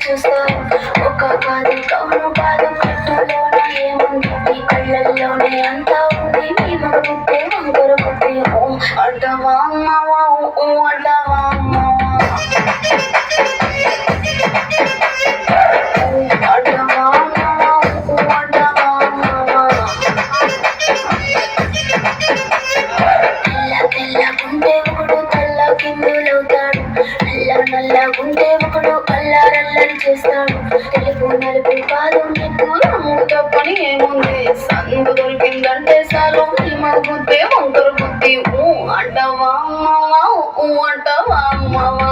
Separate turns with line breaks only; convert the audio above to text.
చూస్తారు. ఒక కాదు కౌను కాదు కట్టులోన ఏముంది, మీ కళ్ళల్లోనే అంతా ఉంది. మీ మగ బుద్ధి వంకర బుద్ధి. ఓ అంటావా అమ్మావా, ఓ అంటావా అమ్మావా, అంటావా అమ్మావా, ఓ అంటావా అమ్మావా. తెల్లగుంటే ఒకడు తల్ల కిందులవుతాడు, నల్లగుంటే ఒకడు అల్లారల్లరి చేస్తాడు. తెలుపు నలుపు కాదు నీకు రంగు తప్పని ఏముంది, సందు దొరికిందంటే చాలు నీ మా బుద్ధి వంకర బుద్ధి. ఊ అంటావా అమ్మావా, ఊ అంటావా అమ్మావా.